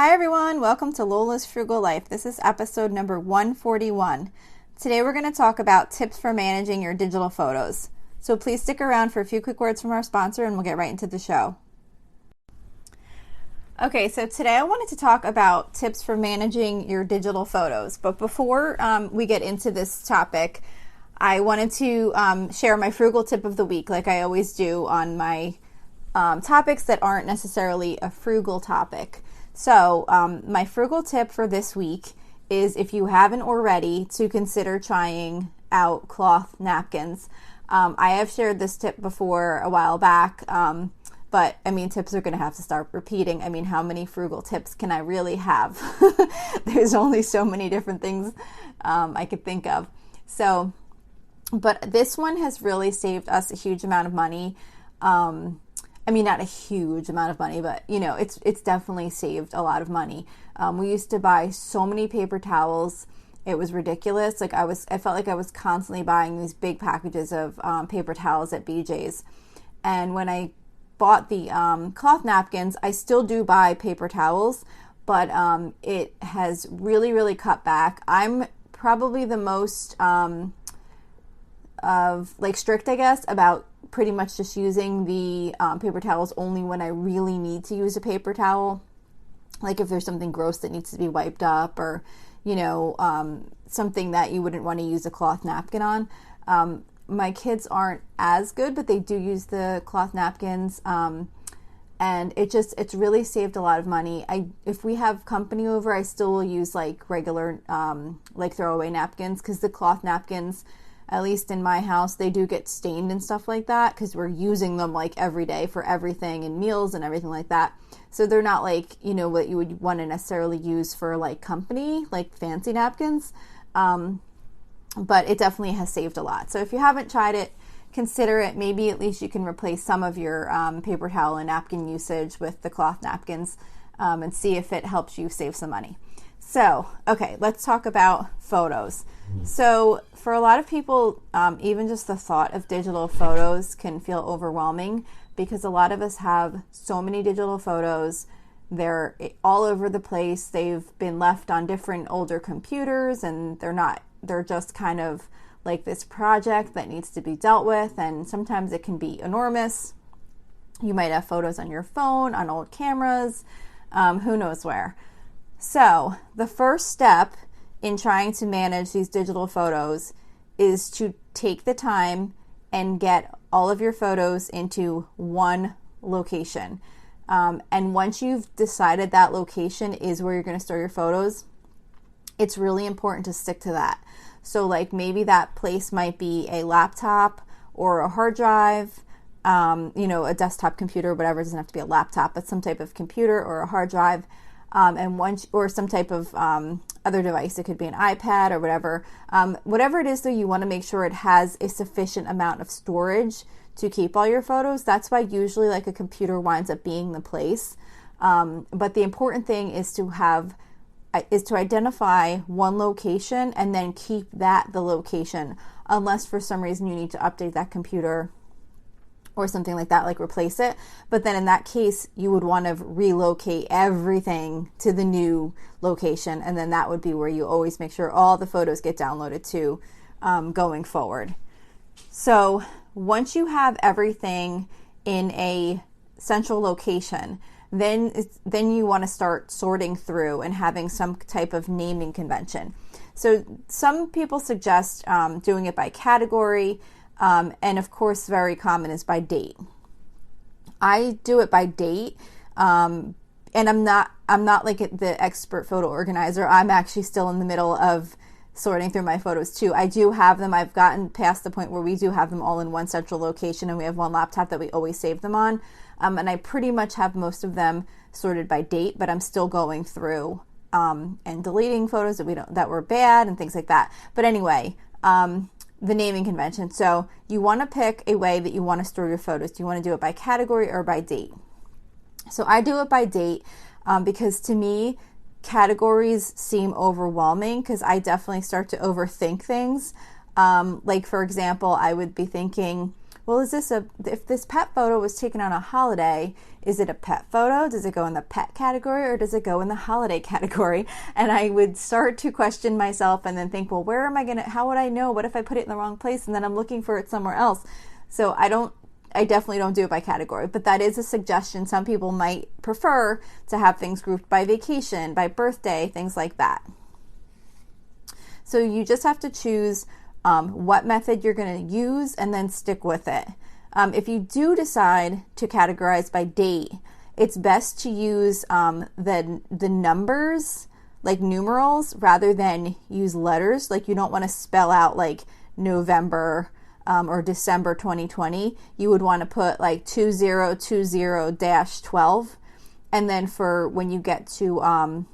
Hi everyone, welcome to Lola's Frugal Life. This is episode number 141. Today we're going to talk about tips for managing your digital photos. So please stick around for a few quick words from our sponsor and we'll get right into the show. Okay, so today I wanted to talk about tips for managing your digital photos. But before we get into this topic, I wanted to share my frugal tip of the week like I always do on my topics that aren't necessarily a frugal topic. So my frugal tip for this week is, if you haven't already, to consider trying out cloth napkins. I have shared this tip before a while back, but I mean, tips are going to have to start repeating. I mean, how many frugal tips can I really have? There's only so many different things I could think of. So, but this one has really saved us a huge amount of money. I mean, not a huge amount of money, but you know, it's definitely saved a lot of money. We used to buy so many paper towels. It was ridiculous. I felt like I was constantly buying these big packages of paper towels at BJ's. And when I bought the cloth napkins, I still do buy paper towels, but it has really, really cut back. I'm probably the most strict, I guess, about pretty much just using the paper towels only when I really need to use a paper towel. Like if there's something gross that needs to be wiped up, or, you know, something that you wouldn't want to use a cloth napkin on. My kids aren't as good, but they do use the cloth napkins. And it's really saved a lot of money. If we have company over, I still will use like regular, throwaway napkins, because the cloth napkins, at least in my house, they do get stained and stuff like that, because we're using them like every day for everything and meals and everything like that. So they're not like, you know, what you would want to necessarily use for like company, like fancy napkins. But it definitely has saved a lot. So if you haven't tried it, consider it. Maybe at least you can replace some of your paper towel and napkin usage with the cloth napkins, and see if it helps you save some money. So, okay, let's talk about photos. So for a lot of people, even just the thought of digital photos can feel overwhelming, because a lot of us have so many digital photos. They're all over the place. They've been left on different older computers, and they're just kind of like this project that needs to be dealt with, and sometimes it can be enormous. You might have photos on your phone, on old cameras, who knows where. So the first step in trying to manage these digital photos is to take the time and get all of your photos into one location. And once you've decided that location is where you're going to store your photos, it's really important to stick to that. So like maybe that place might be a laptop or a hard drive, a desktop computer, whatever. It doesn't have to be a laptop, but some type of computer or a hard drive. Or some type of other device. It could be an iPad or whatever. Whatever it is, though, you want to make sure it has a sufficient amount of storage to keep all your photos. That's why usually like a computer winds up being the place. But the important thing is to identify one location and then keep that the location, unless for some reason you need to update that computer or something like that, like replace it. But then in that case, you would want to relocate everything to the new location, and then that would be where you always make sure all the photos get downloaded to going forward. So once you have everything in a central location, then you want to start sorting through and having some type of naming convention. So some people suggest doing it by category. And of course, very common is by date. I do it by date, and I'm not like the expert photo organizer. I'm actually still in the middle of sorting through my photos too. I do have them. I've gotten past the point where we do have them all in one central location, and we have one laptop that we always save them on. And I pretty much have most of them sorted by date, but I'm still going through and deleting photos that were bad and things like that. But anyway. The naming convention. So you want to pick a way that you want to store your photos. Do you want to do it by category or by date? So I do it by date because to me, categories seem overwhelming, because I definitely start to overthink things. Like for example, I would be thinking, well, if this pet photo was taken on a holiday, is it a pet photo? Does it go in the pet category or does it go in the holiday category? And I would start to question myself and then think, well, how would I know? What if I put it in the wrong place and then I'm looking for it somewhere else? So I definitely don't do it by category, but that is a suggestion. Some people might prefer to have things grouped by vacation, by birthday, things like that. So you just have to choose what method you're going to use and then stick with it. If you do decide to categorize by date, it's best to use the numbers, like numerals, rather than use letters. Like you don't want to spell out like November or December 2020. You would want to put like 2020-12. And then for when you get to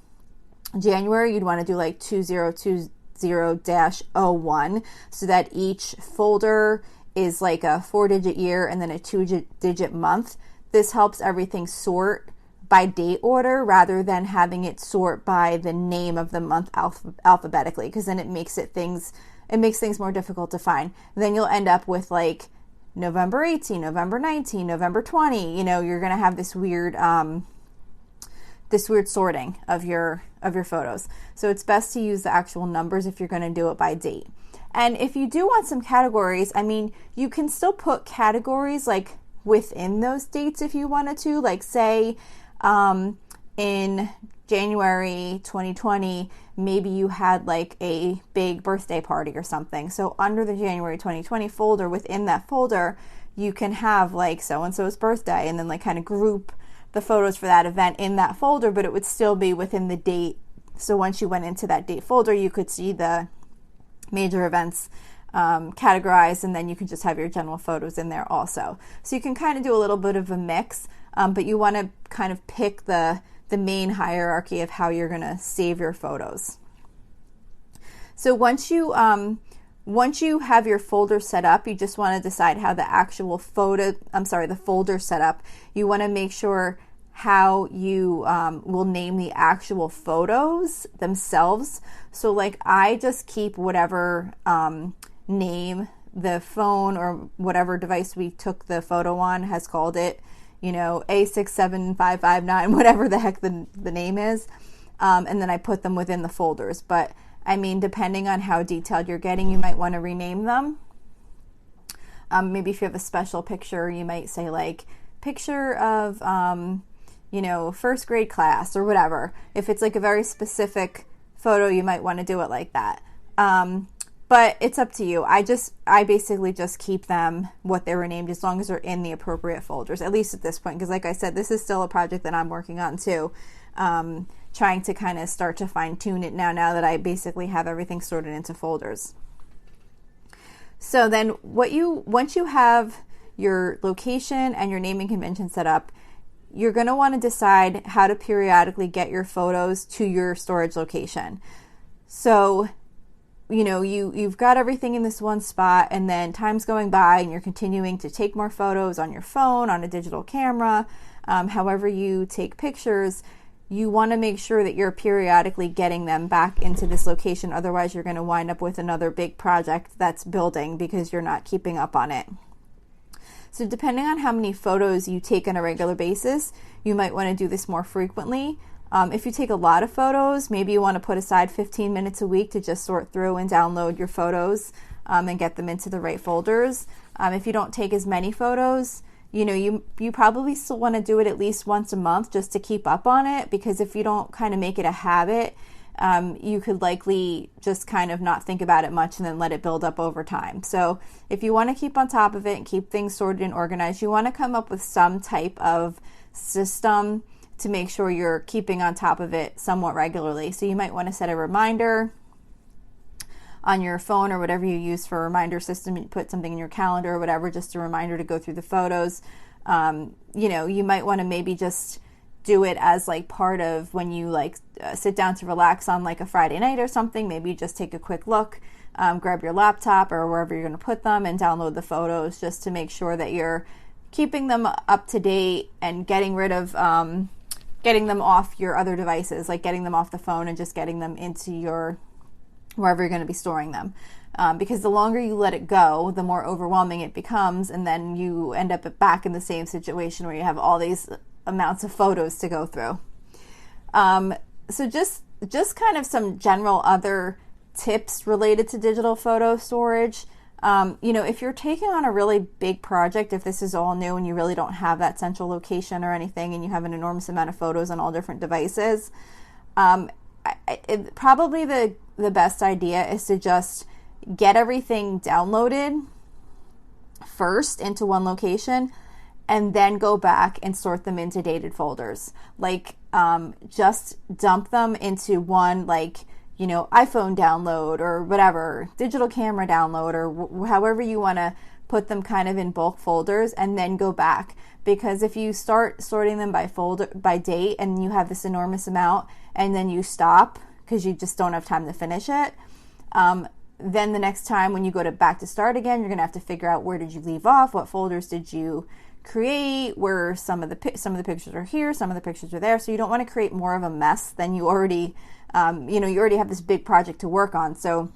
January, you'd want to do like 2020-01, so that each folder is like a 4-digit year and then a 2-digit month. This helps everything sort by date order rather than having it sort by the name of the month alphabetically, because then it makes things more difficult to find. Then you'll end up with like November 18, November 19, November 20. You're going to have this weird sorting of your photos. So it's best to use the actual numbers if you're going to do it by date. And if you do want some categories, you can still put categories like within those dates if you wanted to. Like say in January 2020, maybe you had like a big birthday party or something. So under the January 2020 folder, within that folder, you can have like so-and-so's birthday and then like kind of group the photos for that event in that folder, but it would still be within the date. So once you went into that date folder, you could see the major events categorized, and then you can just have your general photos in there also. So you can kind of do a little bit of a mix, but you want to kind of pick the main hierarchy of how you're going to save your photos. So once you have your folder set up, you just want to decide how the folder set up. You want to make sure how you will name the actual photos themselves. So like I just keep whatever name the phone or whatever device we took the photo on has called it, A67559, whatever the heck the name is. And then I put them within the folders. But depending on how detailed you're getting, you might want to rename them. Maybe if you have a special picture, you might say like picture of, first grade class or whatever. If it's like a very specific photo, you might want to do it like that. But it's up to you. I basically just keep them what they were named as long as they're in the appropriate folders, at least at this point. Because like I said, this is still a project that I'm working on too. Trying to kind of start to fine tune it now that I basically have everything sorted into folders. So then once you have your location and your naming convention set up, you're going to want to decide how to periodically get your photos to your storage location. So, you've got everything in this one spot, and then time's going by and you're continuing to take more photos on your phone, on a digital camera, however you take pictures. You want to make sure that you're periodically getting them back into this location. Otherwise, you're going to wind up with another big project that's building because you're not keeping up on it. So depending on how many photos you take on a regular basis, you might want to do this more frequently. If you take a lot of photos, maybe you want to put aside 15 minutes a week to just sort through and download your photos and get them into the right folders. If you don't take as many photos, you probably still want to do it at least once a month just to keep up on it, because if you don't kind of make it a habit, you could likely just kind of not think about it much and then let it build up over time. So if you want to keep on top of it and keep things sorted and organized, you want to come up with some type of system to make sure you're keeping on top of it somewhat regularly. So you might want to set a reminder on your phone or whatever you use for a reminder system. You put something in your calendar or whatever, just a reminder to go through the photos. You might want to maybe just do it as like part of when you sit down to relax on like a Friday night or something. Maybe just take a quick look, grab your laptop or wherever you're going to put them and download the photos, just to make sure that you're keeping them up to date and getting rid of getting them off your other devices, like getting them off the phone and just getting them into your wherever you're going to be storing them. because the longer you let it go, the more overwhelming it becomes, and then you end up back in the same situation where you have all these amounts of photos to go through. So just kind of some general other tips related to digital photo storage. If you're taking on a really big project, if this is all new and you really don't have that central location or anything, and you have an enormous amount of photos on all different devices, probably the best idea is to just get everything downloaded first into one location and then go back and sort them into dated folders. Just dump them into one, iPhone download or whatever, digital camera download, or however you want to put them kind of in bulk folders, and then go back. Because if you start sorting them by date and you have this enormous amount and then you stop because you just don't have time to finish it, then the next time when you go back to start again, you're going to have to figure out, where did you leave off, what folders did you create, where some of the pictures are here, some of the pictures are there. So you don't want to create more of a mess than you already you already have this big project to work on. So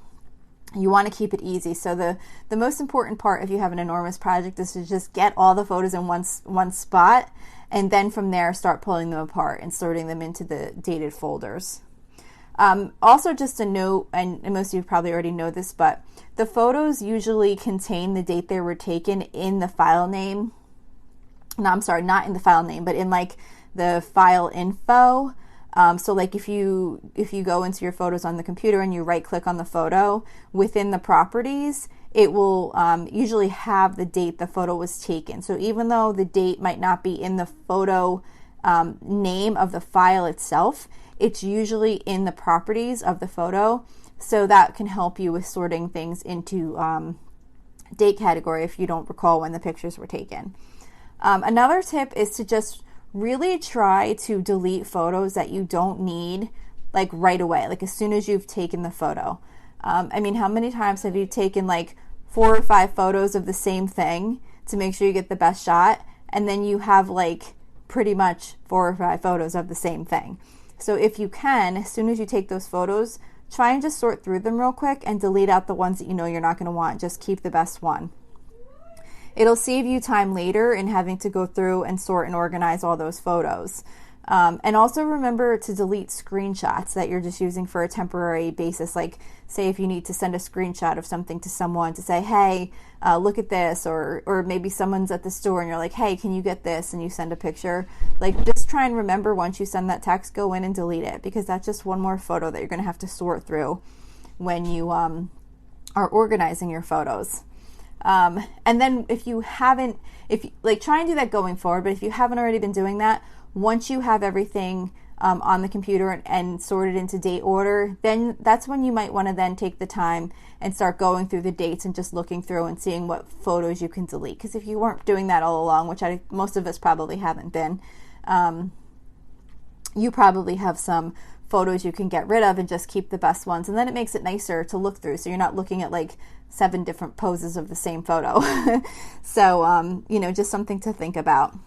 you want to keep it easy. So the most important part, if you have an enormous project, is to just get all the photos in one spot, and then from there start pulling them apart and sorting them into the dated folders. Also, just a note, and most of you probably already know this, but the photos usually contain the date they were taken in the file name. No, I'm sorry, not in the file name, but in the file info. So if you go into your photos on the computer and you right click on the photo, within the properties, it will usually have the date the photo was taken. So even though the date might not be in the photo name of the file itself, it's usually in the properties of the photo. So that can help you with sorting things into date category if you don't recall when the pictures were taken. Another tip is to just really try to delete photos that you don't need right away, as soon as you've taken the photo. How many times have you taken 4 or 5 photos of the same thing to make sure you get the best shot, and then you have pretty much 4 or 5 photos of the same thing? So if you can, as soon as you take those photos, try and just sort through them real quick and delete out the ones that you know you're not going to want. Just keep the best one. It'll save you time later in having to go through and sort and organize all those photos. And also remember to delete screenshots that you're just using for a temporary basis. Say if you need to send a screenshot of something to someone to say, hey, look at this, or maybe someone's at the store and you're like, hey, can you get this? And you send a picture. Just try and remember, once you send that text, go in and delete it, because that's just one more photo that you're going to have to sort through when you are organizing your photos. And then try and do that going forward, but if you haven't already been doing that, once you have everything on the computer and sorted into date order, then that's when you might want to then take the time and start going through the dates and just looking through and seeing what photos you can delete. Because if you weren't doing that all along, which most of us probably haven't been, you probably have some photos you can get rid of and just keep the best ones, and then it makes it nicer to look through, so you're not looking at 7 different poses of the same photo. So just something to think about.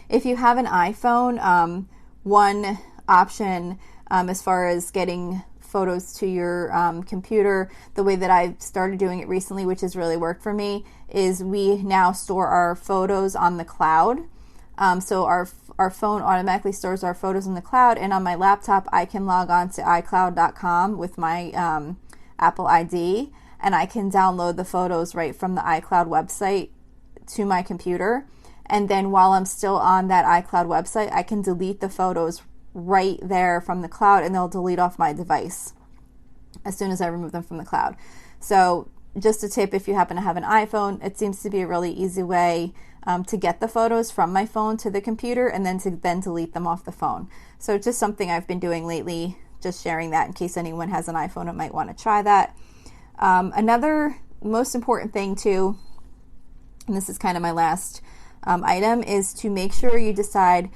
If you have an iPhone, one option as far as getting photos to your computer, the way that I've started doing it recently, which has really worked for me, is we now store our photos on the cloud. So our phone automatically stores our photos in the cloud, and on my laptop I can log on to iCloud.com with my Apple ID, and I can download the photos right from the iCloud website to my computer. And then while I'm still on that iCloud website, I can delete the photos right there from the cloud, and they'll delete off my device as soon as I remove them from the cloud. So just a tip, if you happen to have an iPhone, it seems to be a really easy way to get the photos from my phone to the computer, and then to delete them off the phone. So just something I've been doing lately, just sharing that in case anyone has an iPhone and might want to try that. Another most important thing too, and this is kind of my last item, is to make sure you decide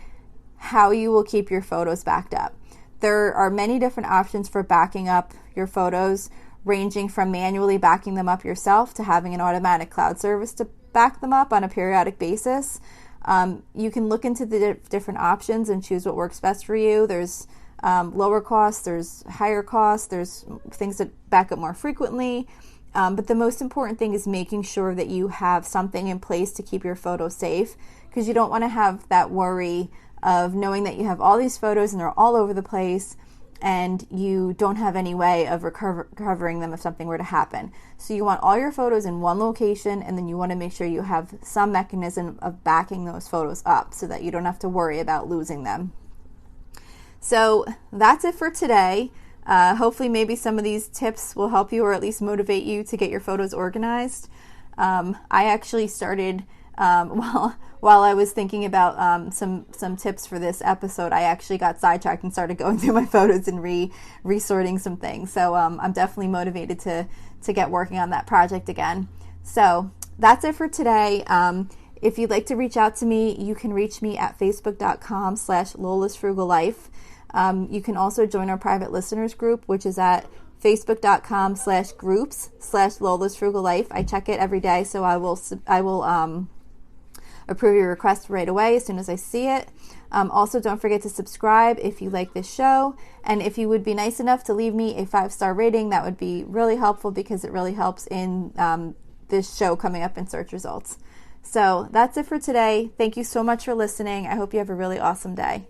how you will keep your photos backed up. There are many different options for backing up your photos, ranging from manually backing them up yourself to having an automatic cloud service to back them up on a periodic basis. You can look into the different options and choose what works best for you. There's lower costs, there's higher costs, there's things that back up more frequently. But the most important thing is making sure that you have something in place to keep your photos safe, because you don't want to have that worry of knowing that you have all these photos and they're all over the place and you don't have any way of recovering them if something were to happen. So you want all your photos in one location, and then you want to make sure you have some mechanism of backing those photos up so that you don't have to worry about losing them. So that's it for today. Hopefully maybe some of these tips will help you, or at least motivate you to get your photos organized. I actually started, while I was thinking about some tips for this episode, I actually got sidetracked and started going through my photos and resorting some things. So I'm definitely motivated to get working on that project again. So that's it for today. If you'd like to reach out to me, you can reach me at facebook.com/LolaSFrugalLife. You can also join our private listeners group, which is at facebook.com/groups/LolaSFrugalLife. I check it every day, so I will approve your request right away as soon as I see it. Also, don't forget to subscribe if you like this show, and if you would be nice enough to leave me a 5-star rating, that would be really helpful, because it really helps in this show coming up in search results. So that's it for today. Thank you so much for listening. I hope you have a really awesome day.